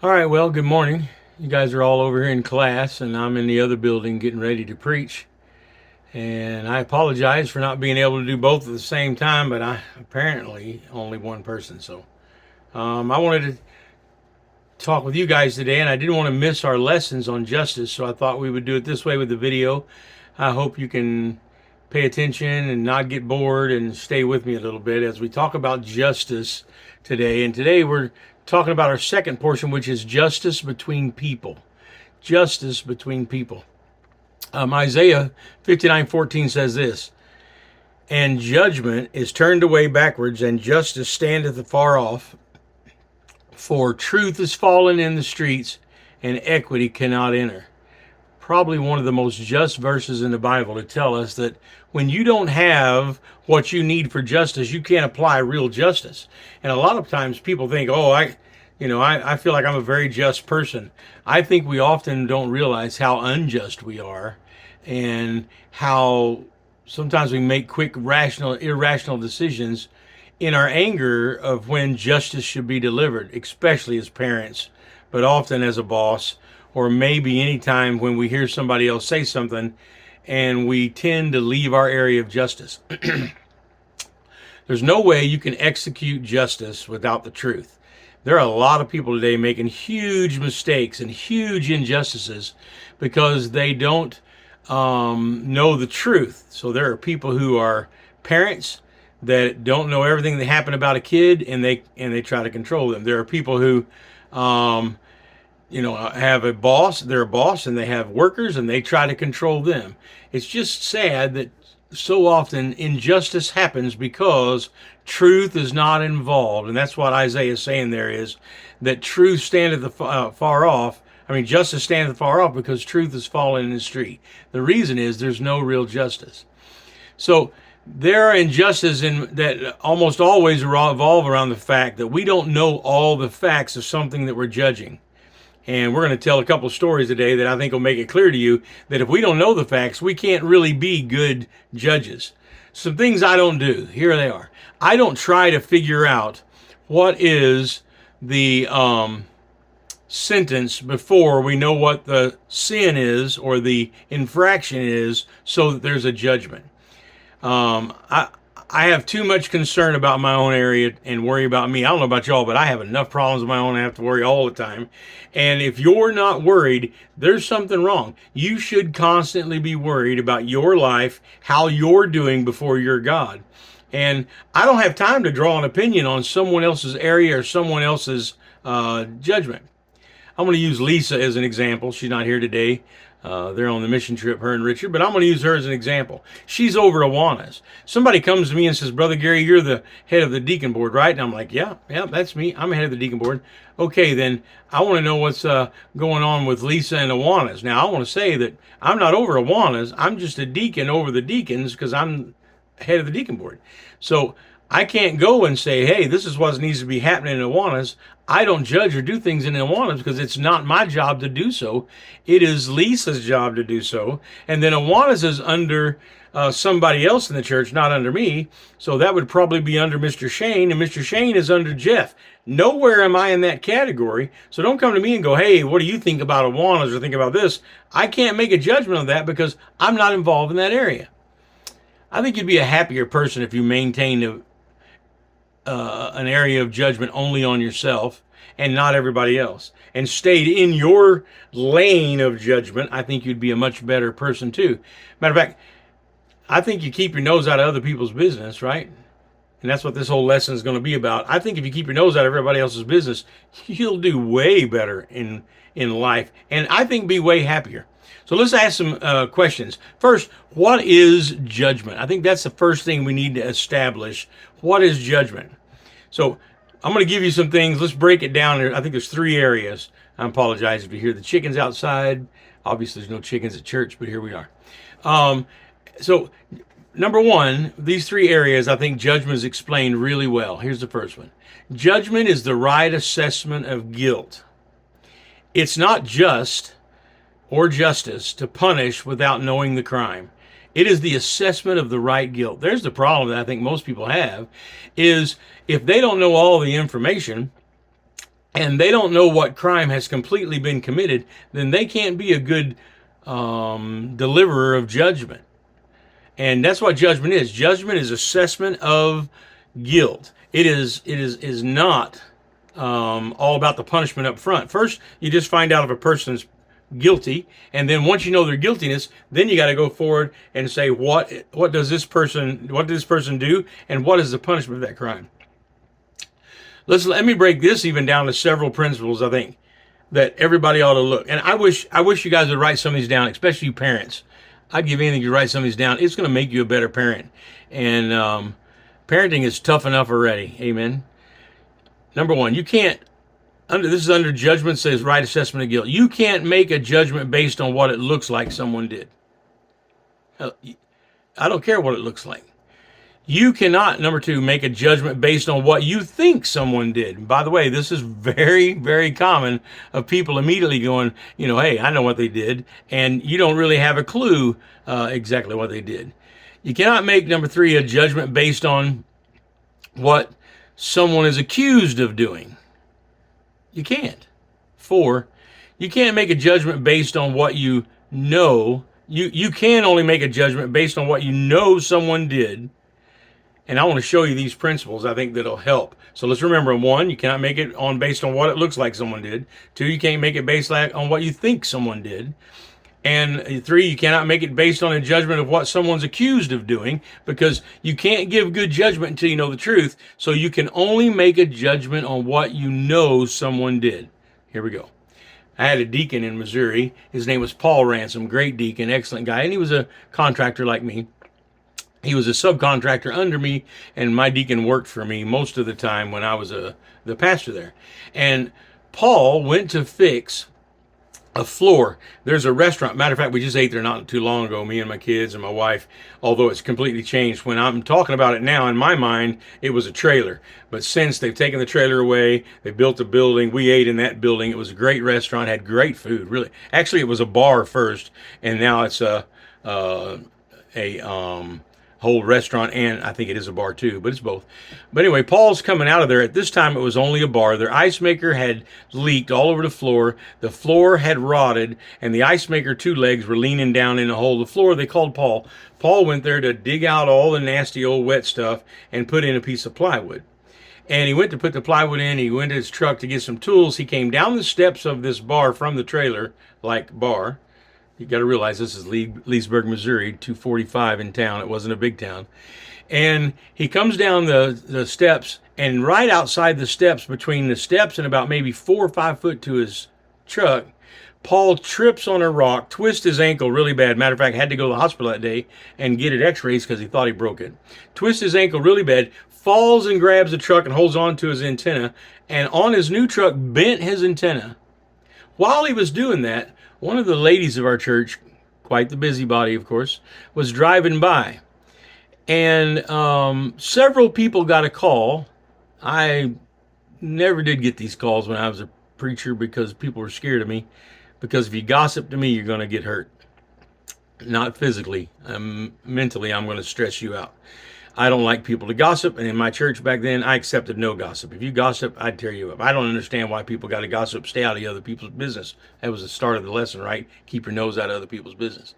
All right, well, good morning. You guys are all over here in class, and I'm in the other building getting ready to preach. And I apologize for not being able to do both at the same time, but I apparently only one person. So I wanted to talk with you guys today, and I didn't want to miss our lessons on justice, so I thought we would do it this way with the video. I hope you can pay attention and not get bored and stay with me a little bit as we talk about justice today. And today we're talking about our second portion, which is justice between people. Justice between people. Isaiah 59:14 says this, and judgment is turned away backwards, and justice standeth afar off. For truth is fallen in the streets, and equity cannot enter. Probably one of the most just verses in the Bible to tell us that when you don't have what you need for justice, you can't apply real justice. And a lot of times people think, oh, I feel like I'm a very just person. I think we often don't realize how unjust we are and how sometimes we make quick, irrational decisions in our anger of when justice should be delivered, especially as parents, but often as a boss, or maybe any time when we hear somebody else say something and we tend to leave our area of justice. There's no way you can execute justice without the truth. There are a lot of people today making huge mistakes and huge injustices because they don't know the truth. So there are people who are parents that don't know everything that happened about a kid, and they try to control them. There are people who have a boss, they're a boss, and they have workers, and they try to control them. It's just sad that so often injustice happens because truth is not involved. And that's what Isaiah is saying there, is that truth standeth far off. Justice standeth far off because truth is fallen in the street. The reason is there's no real justice. So there are injustices that almost always revolve around the fact that we don't know all the facts of something that we're judging. And we're going to tell a couple of stories today that I think will make it clear to you that if we don't know the facts, we can't really be good judges. Some things I don't do. Here they are. I don't try to figure out what is the sentence before we know what the sin is or the infraction is so that there's a judgment. I have too much concern about my own area and worry about me. I don't know about y'all, but I have enough problems of my own. I have to worry all the time. And if you're not worried, there's something wrong. You should constantly be worried about your life, how you're doing before your God. And I don't have time to draw an opinion on someone else's area or someone else's judgment. I'm going to use Lisa as an example. She's not here today. They're on the mission trip, her and Richard, but I'm going to use her as an example. She's over Awanas. Somebody comes to me and says, Brother Gary, you're the head of the deacon board, right? And I'm like, yeah, that's me. I'm head of the deacon board. Okay, then I want to know what's going on with Lisa and Awanas. Now, I want to say that I'm not over Awanas. I'm just a deacon over the deacons because I'm head of the deacon board. So I can't go and say, hey, this is what needs to be happening in Awanas. I don't judge or do things in Awanas because it's not my job to do so. It is Lisa's job to do so. And then Awanas is under somebody else in the church, not under me. So that would probably be under Mr. Shane, and Mr. Shane is under Jeff. Nowhere am I in that category. So don't come to me and go, hey, what do you think about Awanas or think about this? I can't make a judgment on that because I'm not involved in that area. I think you'd be a happier person if you maintained an area of judgment only on yourself and not everybody else, and stayed in your lane of judgment. I think you'd be a much better person too. Matter of fact, I think you keep your nose out of other people's business, right? And that's what this whole lesson is going to be about. I think if you keep your nose out of everybody else's business, you'll do way better in life, and I think be way happier. So let's ask some questions. First, what is judgment? I think that's the first thing we need to establish. What is judgment? So I'm going to give you some things. Let's break it down. I think there's three areas. I apologize if you hear the chickens outside. Obviously, there's no chickens at church, but here we are. So number one, these three areas, I think judgment is explained really well. Here's the first one. Judgment is the right assessment of guilt. It's not just or justice to punish without knowing the crime. It is the assessment of the right guilt. There's the problem that I think most people have, is if they don't know all the information, and they don't know what crime has completely been committed, then they can't be a good deliverer of judgment. And that's what judgment is. Judgment is assessment of guilt. It is not all about the punishment up front. First, you just find out if a person's guilty, and then once you know their guiltiness, then you got to go forward and say what did this person do, and what is the punishment of that crime. Let me break this even down to several principles, I think, that everybody ought to look. And I wish you guys would write some of these down, especially you parents. I'd give anything to write some of these down. It's going to make you a better parent. And parenting is tough enough already. Amen. Number one, you can't, this is under judgment, says right assessment of guilt. You can't make a judgment based on what it looks like someone did. I don't care what it looks like. You cannot, number two, make a judgment based on what you think someone did. By the way, this is very, very common of people immediately going, hey, I know what they did. And you don't really have a clue exactly what they did. You cannot make, number three, a judgment based on what someone is accused of doing. You can't. 4, you can't make a judgment based on what you know. You can only make a judgment based on what you know someone did. And I want to show you these principles. I think that'll help. So let's remember them. 1, you cannot make it based on what it looks like someone did. 2, you can't make it based on what you think someone did. And 3, you cannot make it based on a judgment of what someone's accused of doing, because you can't give good judgment until you know the truth. So you can only make a judgment on what you know someone did. Here we go. I had a deacon in Missouri. His name was Paul Ransom. Great deacon, excellent guy. And he was a contractor like me. He was a subcontractor under me, and my deacon worked for me most of the time when I was the pastor there. And Paul went to fix a floor. There's a restaurant. Matter of fact, we just ate there not too long ago, me and my kids and my wife, although it's completely changed. When I'm talking about it now, in my mind, it was a trailer. But since they've taken the trailer away, they built a building. We ate in that building. It was a great restaurant, had great food, really. Actually, it was a bar first, and now it's a whole restaurant, and I think it is a bar too, but it's both. But anyway, Paul's coming out of there. At this time, it was only a bar. Their ice maker had leaked all over the floor. The floor had rotted, and the ice maker 2 legs were leaning down in the hole of the floor. They called Paul. Paul went there to dig out all the nasty old wet stuff and put in a piece of plywood. And he went to put the plywood in. He went to his truck to get some tools. He came down the steps of this bar from the trailer, like bar. You got to realize this is Leesburg, Missouri, 245 in town. It wasn't a big town. And he comes down the steps, and right outside the steps, between the steps and about maybe 4 or 5 foot to his truck, Paul trips on a rock, twists his ankle really bad. Matter of fact, had to go to the hospital that day and get it x-rays because he thought he broke it. Twists his ankle really bad, falls and grabs the truck and holds on to his antenna, and on his new truck bent his antenna. While he was doing that, one of the ladies of our church, quite the busybody, of course, was driving by. And several people got a call. I never did get these calls when I was a preacher because people were scared of me. Because if you gossip to me, you're going to get hurt. Not physically. Mentally, I'm going to stress you out. I don't like people to gossip, and in my church back then, I accepted no gossip. If you gossip, I'd tear you up. I don't understand why people got to gossip. Stay out of other people's business. That was the start of the lesson, right? Keep your nose out of other people's business.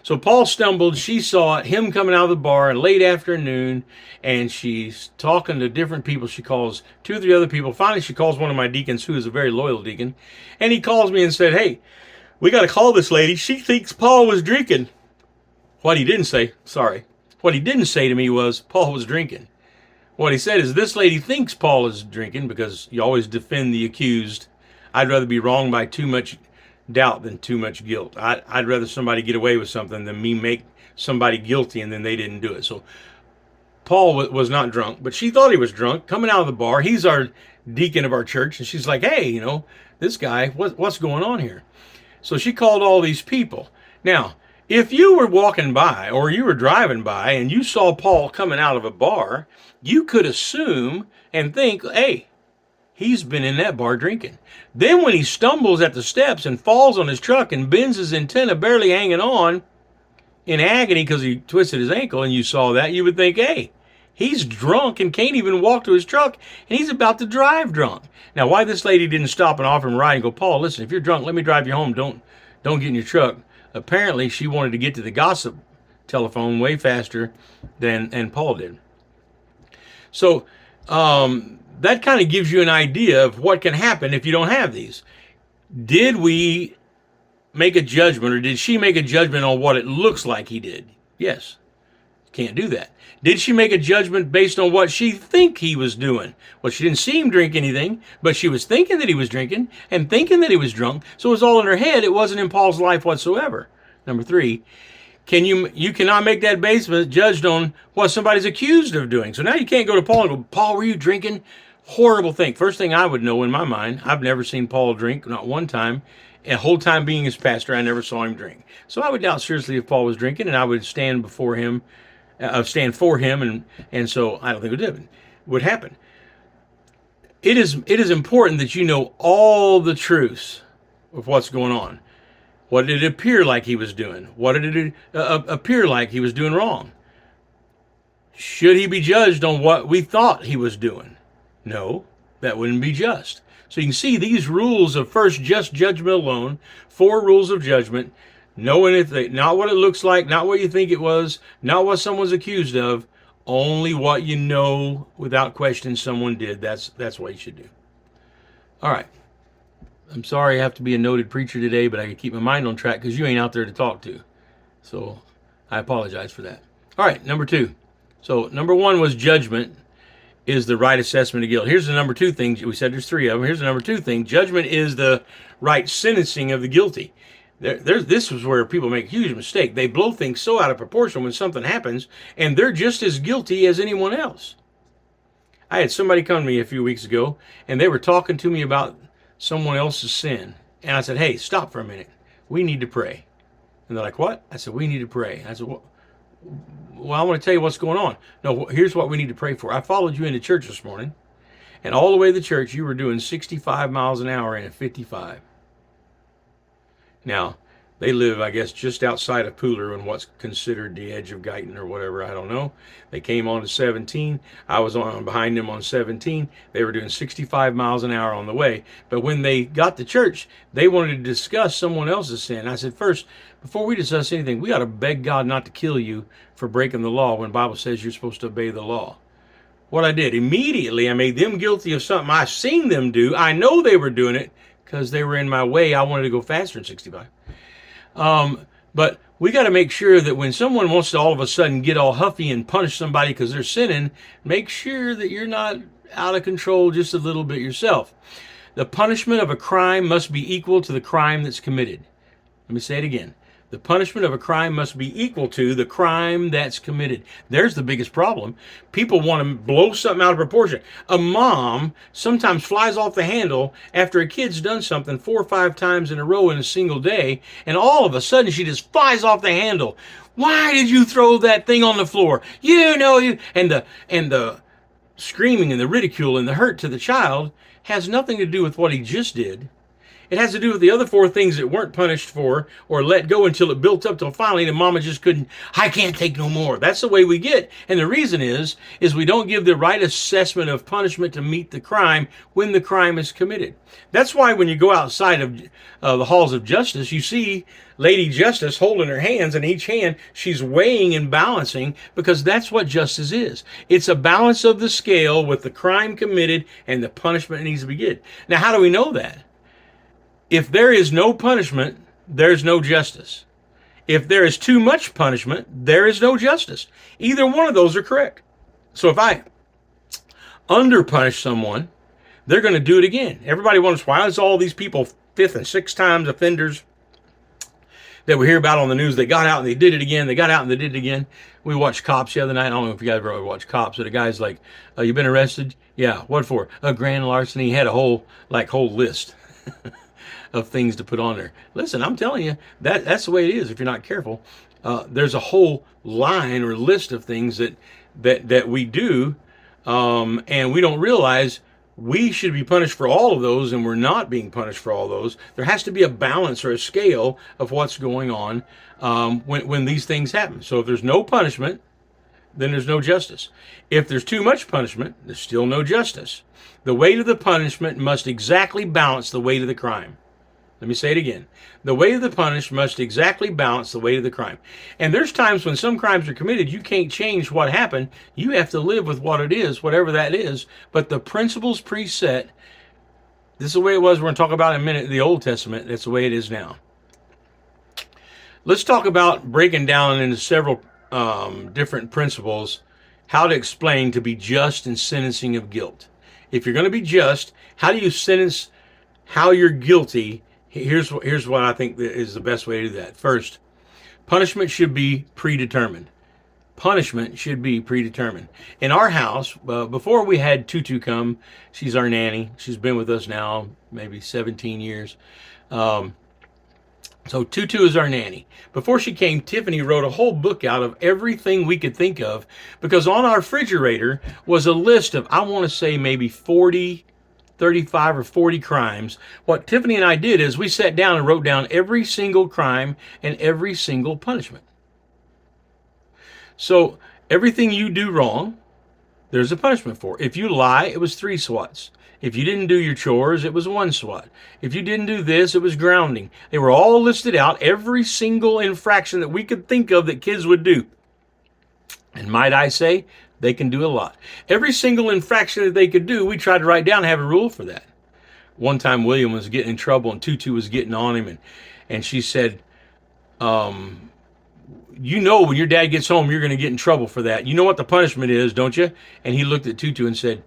So Paul stumbled. She saw it, him coming out of the bar late afternoon, and she's talking to different people. She calls 2 or 3 other people. Finally, she calls one of my deacons, who is a very loyal deacon, and he calls me and said, "Hey, we got to call this lady. She thinks Paul was drinking." What he didn't say to me was Paul was drinking. What he said is, this lady thinks Paul is drinking, because you always defend the accused. I'd rather be wrong by too much doubt than too much guilt. I'd rather somebody get away with something than me make somebody guilty and then they didn't do it. So Paul was not drunk, but she thought he was drunk, coming out of the bar. He's our deacon of our church, and she's like, "Hey, this guy, what's going on here?" So she called all these people. Now, if you were walking by or you were driving by and you saw Paul coming out of a bar, you could assume and think, "Hey, he's been in that bar drinking." Then when he stumbles at the steps and falls on his truck and bends his antenna barely hanging on in agony because he twisted his ankle, and you saw that, you would think, "Hey, He's drunk and can't even walk to his truck, and he's about to drive drunk. Now, why this lady didn't stop and offer him a ride and go, Paul, listen, if you're drunk, let me drive you home. Don't get in your truck. Apparently, she wanted to get to the gossip telephone way faster than Paul did. So that kind of gives you an idea of what can happen if you don't have these. Did we make a judgment, or did she make a judgment on what it looks like he did? Yes. Can't do that. Did she make a judgment based on what she think he was doing? Well, she didn't see him drink anything, but she was thinking that he was drinking and thinking that he was drunk. So it was all in her head. It wasn't in Paul's life whatsoever. Number 3, you cannot make that basement judged on what somebody's accused of doing. So now you can't go to Paul and go, Paul, were you drinking? Horrible thing. First thing I would know in my mind, I've never seen Paul drink, not one time. The whole time being his pastor, I never saw him drink. So I would doubt seriously if Paul was drinking, and I would stand before him, stand for him, and so I don't think it would happen. It is important that you know all the truths of what's going on. What did it appear like he was doing? What did it appear like he was doing wrong? Should he be judged on what we thought he was doing? No, that wouldn't be just. So you can see these rules of first just judgment alone, 4 rules of judgment, knowing not what it looks like, not what you think it was, not what someone's accused of, only what you know without question someone did. That's what you should do. All right. I'm sorry I have to be a noted preacher today, but I can keep my mind on track because you ain't out there to talk to. So I apologize for that. All right, number 2. So number 1 was judgment is the right assessment of guilt. Here's the number 2 thing. We said there's 3 of them. Here's the number 2 thing. Judgment is the right sentencing of the guilty. This is where people make a huge mistake. They blow things so out of proportion when something happens, and they're just as guilty as anyone else. I had somebody come to me a few weeks ago, and they were talking to me about someone else's sin. And I said, hey, stop for a minute. We need to pray. And they're like, what? I said, we need to pray. I said, well, I want to tell you what's going on. No, here's what we need to pray for. I followed you into church this morning, and all the way to the church, you were doing 65 miles an hour in a 55. Now, they live, I guess, just outside of Pooler in what's considered the edge of Guyton or whatever, I don't know. They came on to 17. I was on behind them on 17. They were doing 65 miles an hour on the way. But when they got to church, they wanted to discuss someone else's sin. I said, first, before we discuss anything, we got to beg God not to kill you for breaking the law when the Bible says you're supposed to obey the law. What I did, immediately I made them guilty of something I've seen them do. I know they were doing it because they were in my way. I wanted to go faster than 65. But we got to make sure that when someone wants to all of a sudden get all huffy and punish somebody because they're sinning, make sure that you're not out of control just a little bit yourself. The punishment of a crime must be equal to the crime that's committed. Let me say it again. The punishment of a crime must be equal to the crime that's committed. There's the biggest problem. People want to blow something out of proportion. A mom sometimes flies off the handle after a kid's done something 4 or 5 times in a row in a single day, and all of a sudden she just flies off the handle. Why did you throw that thing on the floor? You know you and the screaming and the ridicule and the hurt to the child has nothing to do with what he just did. It has to do with the other 4 things that weren't punished for or let go until it built up till finally the mama just couldn't, I can't take no more. That's the way we get. And the reason is we don't give the right assessment of punishment to meet the crime when the crime is committed. That's why when you go outside of the halls of justice, you see Lady Justice holding her hands, and each hand she's weighing and balancing, because that's what justice is. It's a balance of the scale with the crime committed and the punishment that needs to be given. Now, how do we know that? If there is no punishment, there's no justice. If there is too much punishment, there is no justice. Either one of those are correct. So if I underpunish someone, they're going to do it again. Everybody wonders why is all these people 5th and 6th times offenders that we hear about on the news. They got out and they did it again. They got out and they did it again. We watched Cops the other night. I don't know if you guys ever watched Cops, but the guy's like, you been arrested? Yeah. What for? A grand larceny. He had a whole list of things to put on there. Listen, I'm telling you, that's the way it is if you're not careful. There's a whole line or list of things that we do, and we don't realize we should be punished for all of those, and we're not being punished for all those. There has to be a balance or a scale of what's going on when these things happen. So if there's no punishment, then there's no justice. If there's too much punishment, there's still no justice. The weight of the punishment must exactly balance the weight of the crime. Let me say it again. The weight of the punishment must exactly balance the weight of the crime. And there's times when some crimes are committed, you can't change what happened. You have to live with what it is, whatever that is. But the principles preset, this is the way it was. We're going to talk about in a minute the Old Testament. That's the way it is now. Let's talk about breaking down into several different principles, how to explain to be just in sentencing of guilt. If you're going to be just, how do you sentence how you're guilty? Here's what I think is the best way to do that. First, punishment should be predetermined. Punishment should be predetermined. In our house, before we had Tutu come, she's our nanny. She's been with us now maybe 17 years. So Tutu is our nanny. Before she came, Tiffany wrote a whole book out of everything we could think of, because on our refrigerator was a list of, I want to say maybe 35 or 40 crimes. What Tiffany and I did is we sat down and wrote down every single crime and every single punishment. So everything you do wrong, there's a punishment for. If you lie, it was 3 swats. If you didn't do your chores, it was 1 swat. If you didn't do this, it was grounding. They were all listed out, every single infraction that we could think of that kids would do. And might I say, they can do a lot. Every single infraction that they could do, we tried to write down and have a rule for that. One time William was getting in trouble and Tutu was getting on him, and she said, you know when your dad gets home, you're going to get in trouble for that. You know what the punishment is, don't you? And he looked at Tutu and said,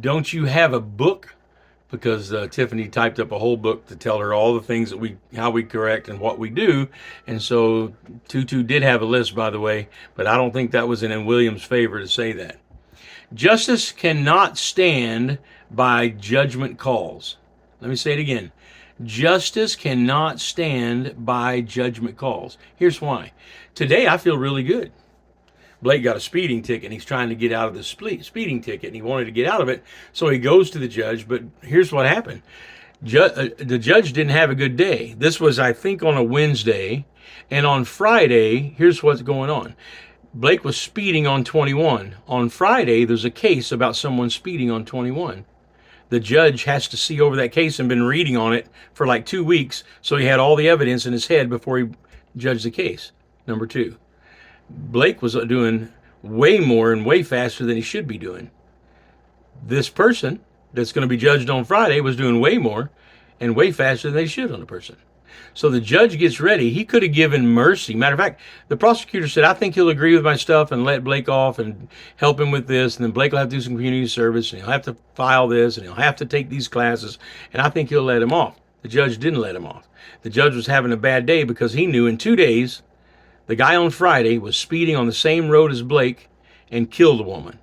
don't you have a book? Because Tiffany typed up a whole book to tell her all the things that how we correct and what we do. And so Tutu did have a list, by the way, but I don't think that was in William's favor to say that. Justice cannot stand by judgment calls. Let me say it again. Justice cannot stand by judgment calls. Here's why. Today I feel really good. Blake got a speeding ticket and he's trying to get out of the speeding ticket and he wanted to get out of it. So he goes to the judge, but here's what happened. The judge didn't have a good day. This was, I think, on a Wednesday. And on Friday, here's what's going on. Blake was speeding on 21. On Friday, there's a case about someone speeding on 21. The judge has to see over that case and been reading on it for like 2 weeks. So he had all the evidence in his head before he judged the case. Number 2. Blake was doing way more and way faster than he should be doing. This person that's going to be judged on Friday was doing way more and way faster than they should on the person. So the judge gets ready. He could have given mercy. Matter of fact, the prosecutor said, I think he'll agree with my stuff and let Blake off and help him with this. And then Blake will have to do some community service and he'll have to file this and he'll have to take these classes. And I think he'll let him off. The judge didn't let him off. The judge was having a bad day because he knew in 2 days, the guy on Friday was speeding on the same road as Blake and killed a woman.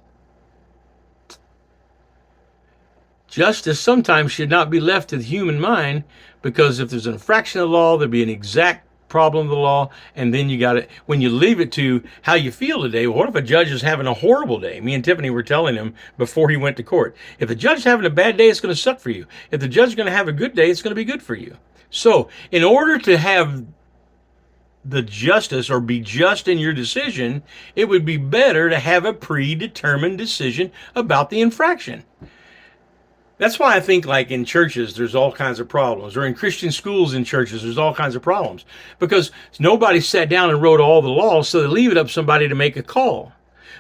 Justice sometimes should not be left to the human mind, because if there's an infraction of the law, there'll be an exact problem of the law, and then you got it. When you leave it to how you feel today, well, what if a judge is having a horrible day? Me and Tiffany were telling him before he went to court, if the judge is having a bad day, it's going to suck for you. If the judge is going to have a good day, it's going to be good for you. So in order to have the justice or be just in your decision, it would be better to have a predetermined decision about the infraction. That's why I think, like in churches, there's all kinds of problems, or in Christian schools in churches, there's all kinds of problems, because nobody sat down and wrote all the laws, so they leave it up to somebody to make a call.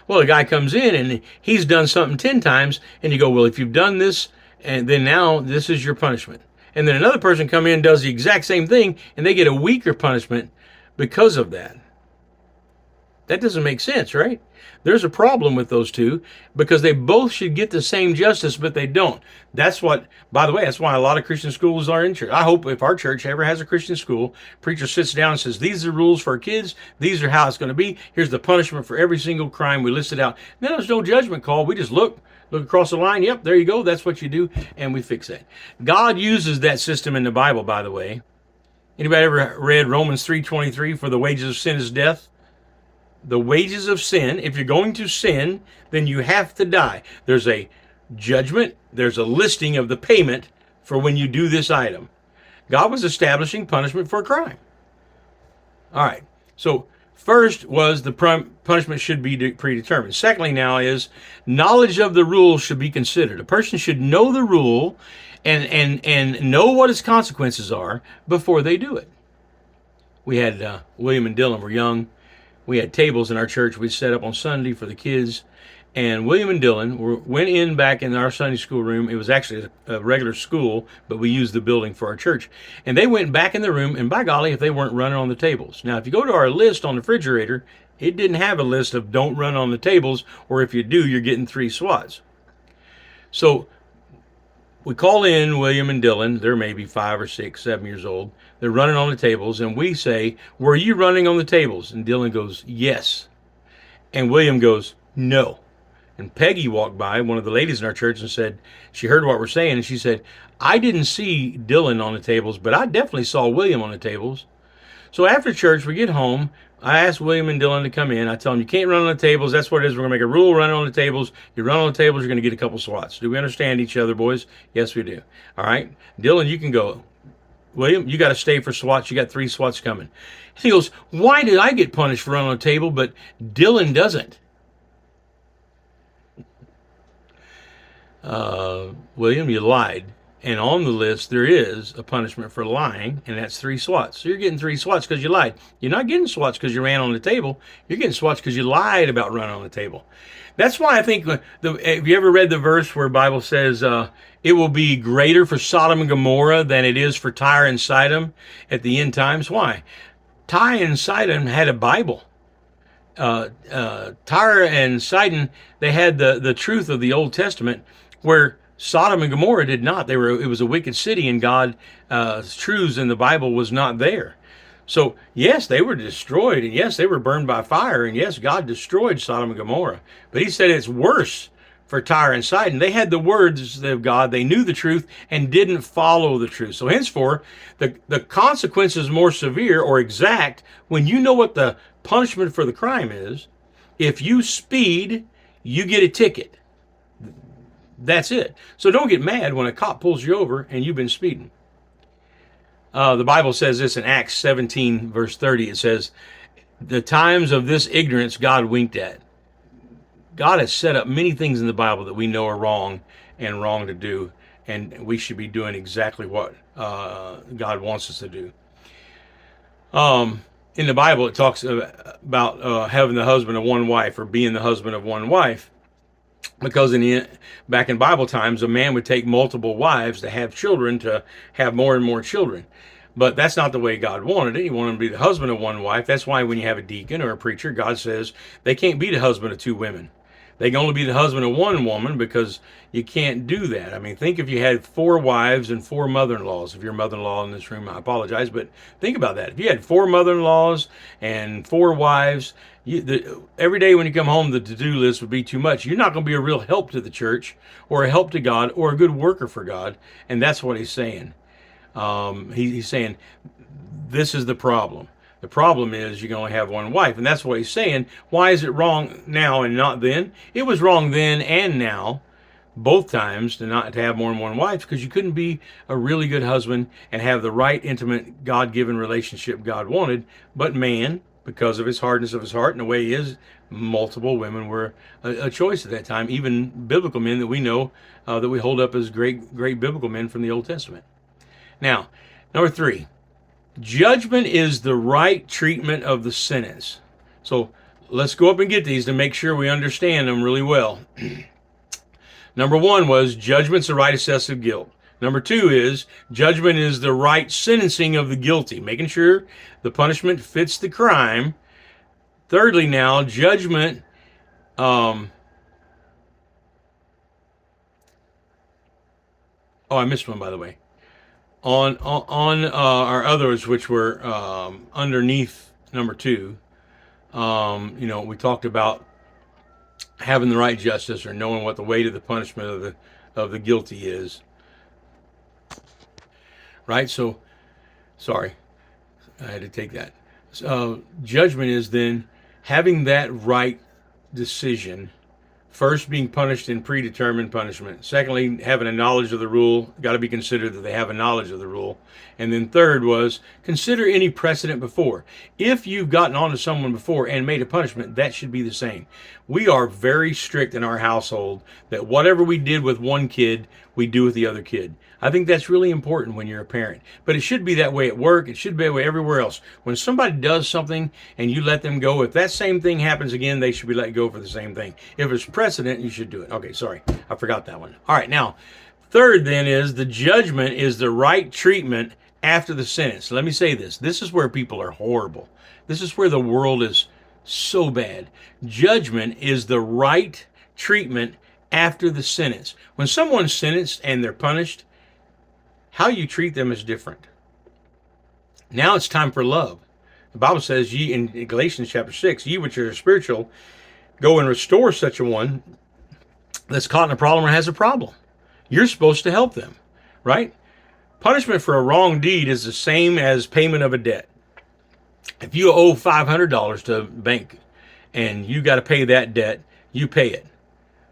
Well, a guy comes in and he's done something 10 times, and you go, well, if you've done this, and then now this is your punishment. And then another person come in and does the exact same thing, and they get a weaker punishment because of that. That doesn't make sense, right? There's a problem with those two, because they both should get the same justice, but they don't. That's what, by the way, that's why a lot of Christian schools are in church. I hope if our church ever has a Christian school, preacher sits down and says, these are the rules for our kids. These are how it's going to be. Here's the punishment for every single crime we listed out. Then there's no judgment call. We just look across the line. Yep, there you go. That's what you do. And we fix that. God uses that system in the Bible, by the way. Anybody ever read Romans 3:23, for the wages of sin is death? The wages of sin, if you're going to sin, then you have to die. There's a judgment, there's a listing of the payment for when you do this item. God was establishing punishment for a crime. All right, so first was the punishment should be predetermined. Secondly, now is knowledge of the rule should be considered. A person should know the rule and know what its consequences are before they do it. We had William and Dylan were young. We had tables in our church we'd set up on Sunday for the kids. And William and Dylan went in back in our Sunday school room. It was actually a regular school, but we used the building for our church. And they went back in the room, and by golly, if they weren't running on the tables. Now, if you go to our list on the refrigerator, it didn't have a list of don't run on the tables, or if you do, you're getting 3 swats. So we call in William and Dylan. They're maybe 5 or 6, 7 years old. They're running on the tables, and we say, were you running on the tables? And Dylan goes, yes. And William goes, no. And Peggy walked by, one of the ladies in our church, and said, she heard what we're saying, and she said, I didn't see Dylan on the tables, but I definitely saw William on the tables. So after church, we get home. I asked William and Dylan to come in. I tell them, you can't run on the tables. That's what it is. We're going to make a rule, run on the tables. You run on the tables, you're going to get a couple swats. Do we understand each other, boys? Yes, we do. All right. Dylan, you can go. William, you got to stay for swats. You got 3 swats coming. He goes, why did I get punished for running on the table, but Dylan doesn't? William, you lied. And on the list, there is a punishment for lying, and that's 3 swats. So you're getting 3 swats because you lied. You're not getting swats because you ran on the table. You're getting swats because you lied about running on the table. That's why I think, have you ever read the verse where the Bible says, it will be greater for Sodom and Gomorrah than it is for Tyre and Sidon at the end times? Why? Tyre and Sidon had a Bible. Tyre and Sidon, they had the truth of the Old Testament, where Sodom and Gomorrah did not. It was a wicked city, and God's truths in the Bible was not there. So yes, they were destroyed, and yes, they were burned by fire, and yes, God destroyed Sodom and Gomorrah. But he said it's worse for Tyre and Sidon. They had the words of God, they knew the truth, and didn't follow the truth. So henceforth, the consequence is more severe or exact when you know what the punishment for the crime is. If you speed, you get a ticket. That's it. So don't get mad when a cop pulls you over and you've been speeding. The Bible says this in Acts 17, verse 30. It says, the times of this ignorance God winked at. God has set up many things in the Bible that we know are wrong and wrong to do, and we should be doing exactly what God wants us to do. In the Bible, it talks about having the husband of one wife, or being the husband of one wife. Because back in Bible times, a man would take multiple wives to have children, to have more and more children. But that's not the way God wanted it. He wanted him to be the husband of one wife. That's why when you have a deacon or a preacher, God says they can't be the husband of 2 women. They can only be the husband of 1 woman, because you can't do that. I mean, think if you had 4 wives and 4 mother-in-laws. If you're a mother-in-law in this room, I apologize, but think about that. If you had 4 mother-in-laws and 4 wives, every day when you come home, the to-do list would be too much. You're not going to be a real help to the church, or a help to God, or a good worker for God. And that's what he's saying. He's saying this is the problem. The problem is you can only have 1 wife, and that's what he's saying. Why is it wrong now and not then? It was wrong then and now, both times, to have more than 1 wife, because you couldn't be a really good husband and have the right intimate God-given relationship God wanted. But man, because of his hardness of his heart and the way he is, multiple women were a choice at that time. Even biblical men that we know, that we hold up as great biblical men from the Old Testament. Now, number 3. Judgment is the right treatment of the sentence. So let's go up and get these to make sure we understand them really well. Number 1 was judgment's the right assessment of guilt. Number 2 is judgment is the right sentencing of the guilty, making sure the punishment fits the crime. Thirdly, now judgment I missed one, by the way. On our others, which were underneath number 2, we talked about having the right justice, or knowing what the weight of the punishment of the guilty is. Right? So, sorry, I had to take that. Judgment is then having that right decision First, being punished in predetermined punishment. Secondly, having a knowledge of the rule. Got to be considered that they have a knowledge of the rule. And then third was consider any precedent before. If you've gotten onto someone before and made a punishment, that should be the same. We are very strict in our household that whatever we did with one kid, we do with the other kid. I think that's really important when you're a parent. But it should be that way at work. It should be that way everywhere else. When somebody does something and you let them go, if that same thing happens again, they should be let go for the same thing. If it's precedent, you should do it. Okay, sorry. I forgot that one. All right, now, third then is the judgment is the right treatment after the sentence. Let me say this. This is where people are horrible. This is where the world is so bad. Judgment is the right treatment after the sentence. When someone's sentenced and they're punished, how you treat them is different. Now it's time for love. The Bible says, ye in Galatians chapter 6, ye which are spiritual, go and restore such a one that's caught in a problem or has a problem. You're supposed to help them, right? Punishment for a wrong deed is the same as payment of a debt. If you owe $500 to a bank and you got to pay that debt, you pay it.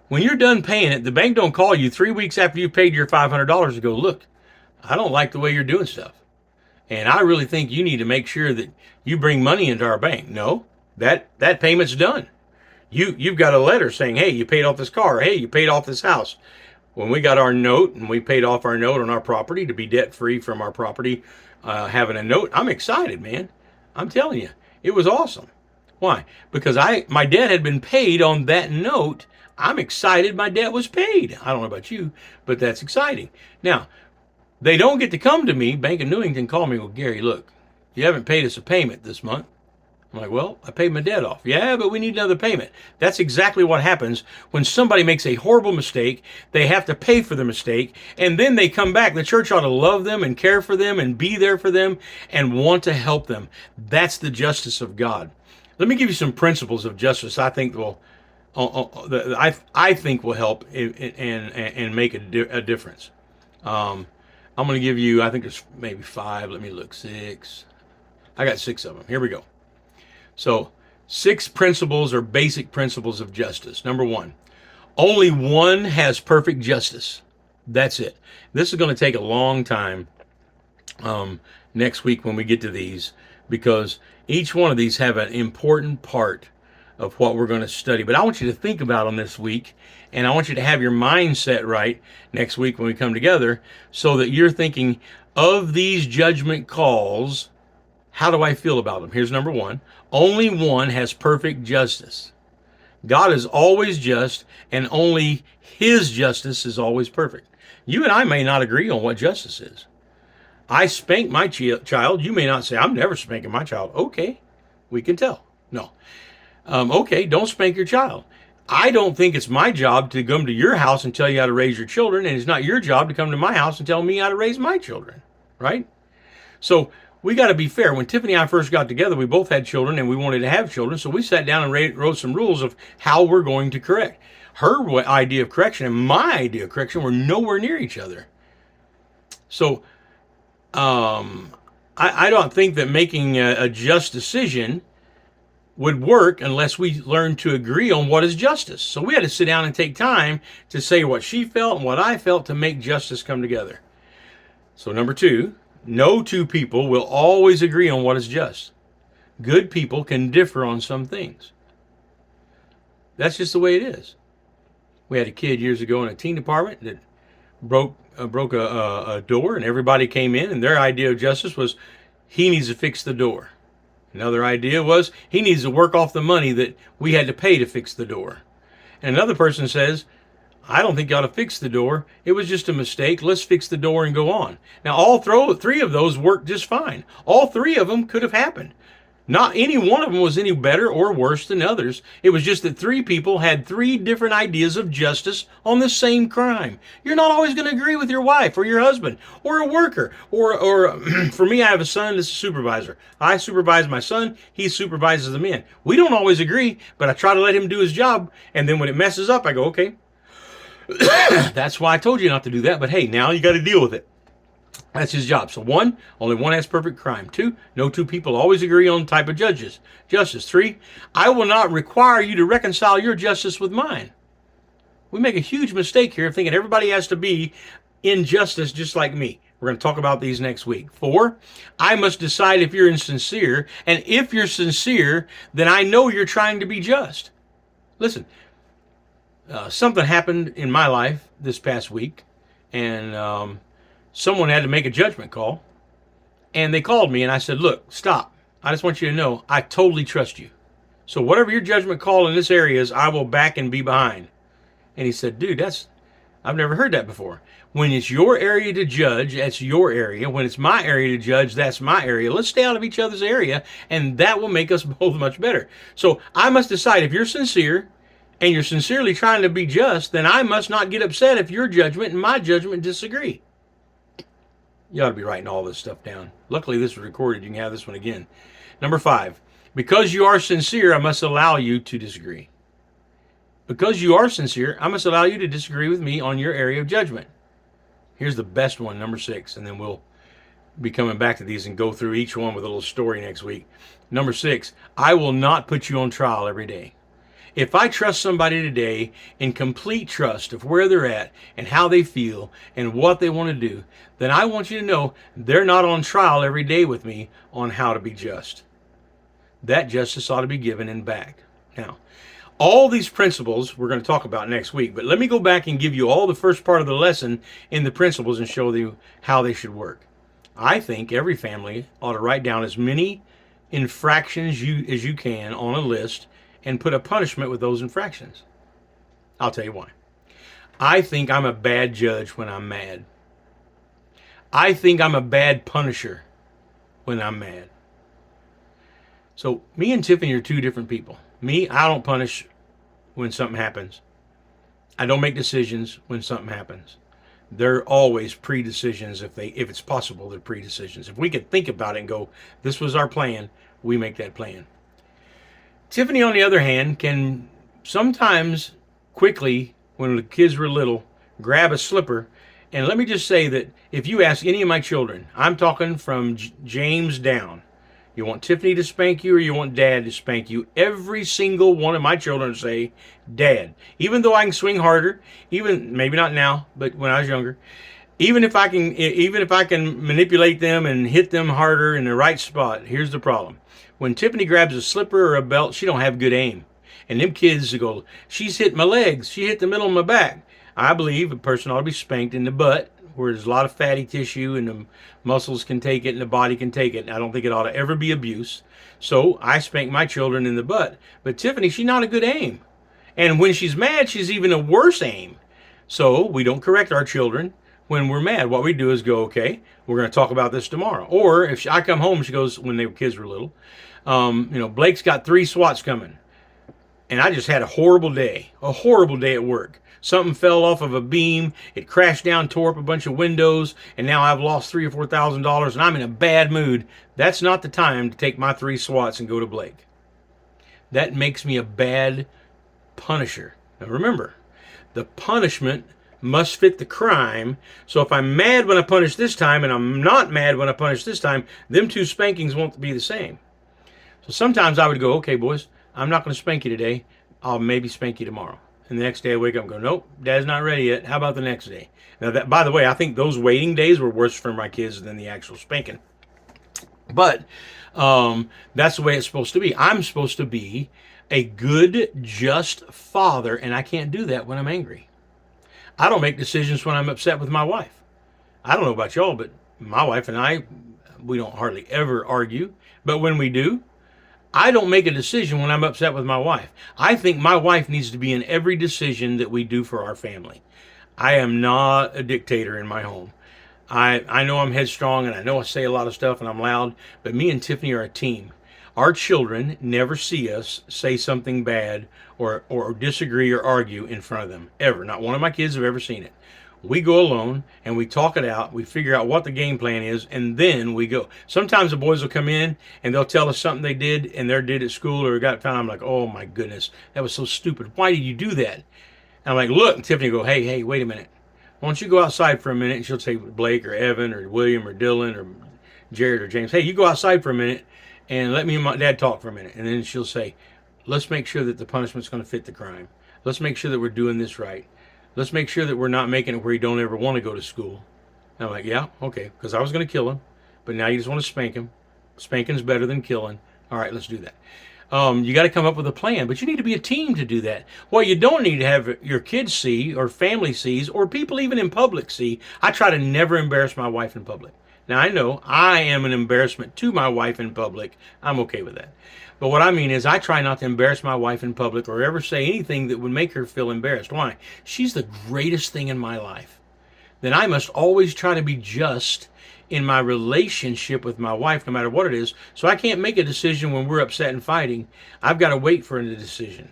When you're done paying it, the bank don't call you 3 weeks after you paid your $500 to go, look, I don't like the way you're doing stuff. And I really think you need to make sure that you bring money into our bank. No, that payment's done. You've got a letter saying, hey, you paid off this car. Hey, you paid off this house. When we got our note and we paid off our note on our property to be debt free from our property, having a note, I'm excited, man. I'm telling you, it was awesome. Why? Because my debt had been paid on that note. I'm excited my debt was paid. I don't know about you, but that's exciting. Now, they don't get to come to me, Bank of Newington, call me, well, Gary, look, you haven't paid us a payment this month. I'm like, well, I paid my debt off. Yeah, but we need another payment. That's exactly what happens when somebody makes a horrible mistake. They have to pay for the mistake, and then they come back. The church ought to love them and care for them and be there for them and want to help them. That's the justice of God. Let me give you some principles of justice I think will help and make a difference. I'm going to give you, I think there's maybe 5. Let me look, 6. I got 6 of them. Here we go. So 6 principles or basic principles of justice. Number 1, only one has perfect justice. That's it. This is going to take a long time next week when we get to these, because each one of these have an important part of what we're going to study. But I want you to think about them this week, and I want you to have your mindset right next week when we come together, so that you're thinking of these judgment calls. How do I feel about them? Here's number 1. Only one has perfect justice. God is always just, and only his justice is always perfect. You and I may not agree on what justice is. I spank my child. You may not say, I'm never spanking my child. Okay, we can tell. No. Okay, don't spank your child. I don't think it's my job to come to your house and tell you how to raise your children, and it's not your job to come to my house and tell me how to raise my children, right? So we got to be fair. When Tiffany and I first got together, we both had children and we wanted to have children, so we sat down and wrote some rules of how we're going to correct. Her idea of correction and my idea of correction were nowhere near each other. So I don't think that making a just decision would work unless we learn to agree on what is justice. So we had to sit down and take time to say what she felt and what I felt to make justice come together. So number 2, no two people will always agree on what is just. Good people can differ on some things. That's just the way it is. We had a kid years ago in a teen department that broke a door, and everybody came in, and their idea of justice was he needs to fix the door. Another idea was he needs to work off the money that we had to pay to fix the door. And another person says, I don't think you ought to fix the door. It was just a mistake. Let's fix the door and go on. Now, all 3 of those worked just fine. All 3 of them could have happened. Not any one of them was any better or worse than others. It was just that 3 people had 3 different ideas of justice on the same crime. You're not always going to agree with your wife or your husband or a worker. Or for me, I have a son that's a supervisor. I supervise my son. He supervises the men. We don't always agree, but I try to let him do his job. And then when it messes up, I go, okay, that's why I told you not to do that. But hey, now you got to deal with it. That's his job. So 1, only one has perfect crime. 2, no 2 people always agree on the type of justice. 3, I will not require you to reconcile your justice with mine. We make a huge mistake here thinking everybody has to be in justice just like me. We're going to talk about these next week. 4, I must decide if you're insincere. And if you're sincere, then I know you're trying to be just. Listen, something happened in my life this past week, and someone had to make a judgment call. And they called me, and I said, look, stop. I just want you to know I totally trust you. So whatever your judgment call in this area is, I will back and be behind. And he said, dude, I've never heard that before. When it's your area to judge, that's your area. When it's my area to judge, that's my area. Let's stay out of each other's area, and that will make us both much better. So I must decide if you're sincere and you're sincerely trying to be just, then I must not get upset if your judgment and my judgment disagree. You ought to be writing all this stuff down. Luckily, this was recorded. You can have this one again. Number 5, because you are sincere, I must allow you to disagree. Because you are sincere, I must allow you to disagree with me on your area of judgment. Here's the best one, number 6, and then we'll be coming back to these and go through each one with a little story next week. Number 6, I will not put you on trial every day. If I trust somebody today in complete trust of where they're at and how they feel and what they want to do, then I want you to know they're not on trial every day with me on how to be just. That justice ought to be given and back. Now, all these principles we're going to talk about next week, but let me go back and give you all the first part of the lesson in the principles and show you how they should work. I think every family ought to write down as many infractions as you can on a list and put a punishment with those infractions. I'll tell you why. I think I'm a bad judge when I'm mad. I think I'm a bad punisher when I'm mad. So me and Tiffany are two different people. Me, I don't punish when something happens. I don't make decisions when something happens. They're always pre-decisions. If it's possible, they're pre-decisions. If we could think about it and go, this was our plan, we make that plan. Tiffany, on the other hand, can sometimes quickly, when the kids were little, grab a slipper. And let me just say that if you ask any of my children, I'm talking from James down, you want Tiffany to spank you or you want Dad to spank you? Every single one of my children say, Dad. Even though I can swing harder, even maybe not now, but when I was younger, even if I can manipulate them and hit them harder in the right spot, here's the problem. When Tiffany grabs a slipper or a belt, she don't have good aim. And them kids go, she's hit my legs, she hit the middle of my back. I believe a person ought to be spanked in the butt, where there's a lot of fatty tissue and the muscles can take it and the body can take it. I don't think it ought to ever be abuse. So I spank my children in the butt. But Tiffany, she's not a good aim. And when she's mad, she's even a worse aim. So we don't correct our children when we're mad. What we do is go, okay, we're going to talk about this tomorrow. Or if I come home, she goes, when the kids were little, Blake's got 3 SWATs coming. And I just had a horrible day at work. Something fell off of a beam, it crashed down, tore up a bunch of windows, and now I've lost $3,000 or $4,000 and I'm in a bad mood. That's not the time to take my 3 SWATs and go to Blake. That makes me a bad punisher. Now remember, the punishment must fit the crime. So if I'm mad when I punish this time and I'm not mad when I punish this time, them 2 spankings won't be the same. So sometimes I would go, okay, boys, I'm not going to spank you today. I'll maybe spank you tomorrow. And the next day I wake up and go, nope, Dad's not ready yet. How about the next day? Now, that, by the way, I think those waiting days were worse for my kids than the actual spanking. But that's the way it's supposed to be. I'm supposed to be a good, just father, and I can't do that when I'm angry. I don't make decisions when I'm upset with my wife. I don't know about y'all, but my wife and I, we don't hardly ever argue. But when we do, I don't make a decision when I'm upset with my wife. I think my wife needs to be in every decision that we do for our family. I am not a dictator in my home. I know I'm headstrong and I know I say a lot of stuff and I'm loud, but me and Tiffany are a team. Our children never see us say something bad or disagree or argue in front of them, ever. Not one of my kids have ever seen it. We go alone and we talk it out. We figure out what the game plan is, and then we go. Sometimes the boys will come in and they'll tell us something they did and they did at school or got found. I'm like, oh my goodness, that was so stupid. Why did you do that? And I'm like, look, and Tiffany will go, hey, wait a minute. Why don't you go outside for a minute? And she'll say Blake or Evan or William or Dylan or Jared or James, hey, you go outside for a minute and let me and my dad talk for a minute. And then she'll say, let's make sure that the punishment's going to fit the crime. Let's make sure that we're doing this right. let's make sure that we're not making it where you don't ever want to go to school. And I'm like, yeah, okay, because I was going to kill him, but now you just want to spank him. Spanking's better than killing. All right, let's do that. You got to come up with a plan, but you need to be a team to do that. What you don't need to have your kids see, or family sees, or people even in public see. I try to never embarrass my wife in public. Now, I know I am an embarrassment to my wife in public. I'm okay with that. But what I mean is, I try not to embarrass my wife in public or ever say anything that would make her feel embarrassed. Why? She's the greatest thing in my life. Then I must always try to be just in my relationship with my wife, no matter what it is. So I can't make a decision when we're upset and fighting. I've got to wait for a decision.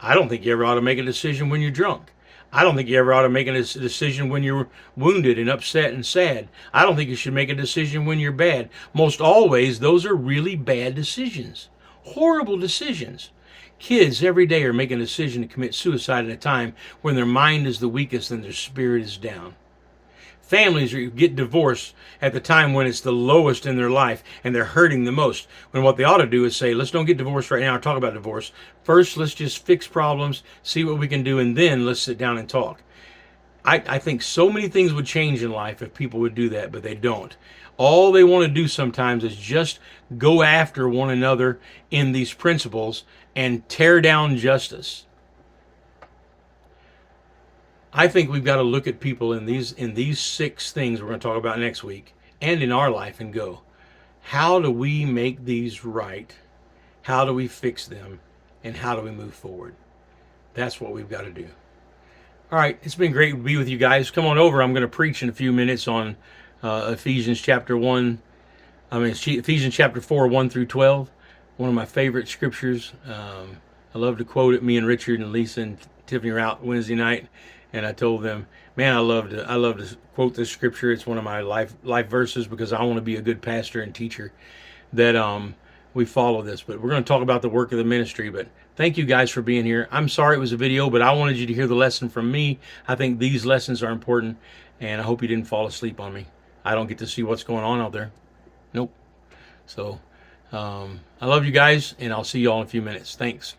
I don't think you ever ought to make a decision when you're drunk. I don't think you ever ought to make a decision when you're wounded and upset and sad. I don't think you should make a decision when you're bad. Most always, those are really bad decisions. Horrible decisions. Kids every day are making a decision to commit suicide at a time when their mind is the weakest and their spirit is down. Families get divorced at the time when it's the lowest in their life and they're hurting the most. When what they ought to do is say, let's don't get divorced right now or talk about divorce. First, let's just fix problems, see what we can do, and then let's sit down and talk. I think so many things would change in life if people would do that, but they don't. All they want to do sometimes is just go after one another in these principles and tear down justice. I think we've got to look at people in these 6 things we're going to talk about next week and in our life and go, how do we make these right? How do we fix them? And how do we move forward? That's what we've got to do. All right, it's been great to be with you guys. Come on over. I'm going to preach in a few minutes on Ephesians chapter 4, 1 through 12. One of my favorite scriptures. I love to quote it. Me and Richard and Lisa and Tiffany were out Wednesday night, and I told them, man, I love to quote this scripture. It's one of my life verses because I want to be a good pastor and teacher, that we follow this. But we're going to talk about the work of the ministry. But thank you guys for being here. I'm sorry it was a video, but I wanted you to hear the lesson from me. I think these lessons are important, and I hope you didn't fall asleep on me. I don't get to see what's going on out there. Nope. So I love you guys, and I'll see you all in a few minutes. Thanks.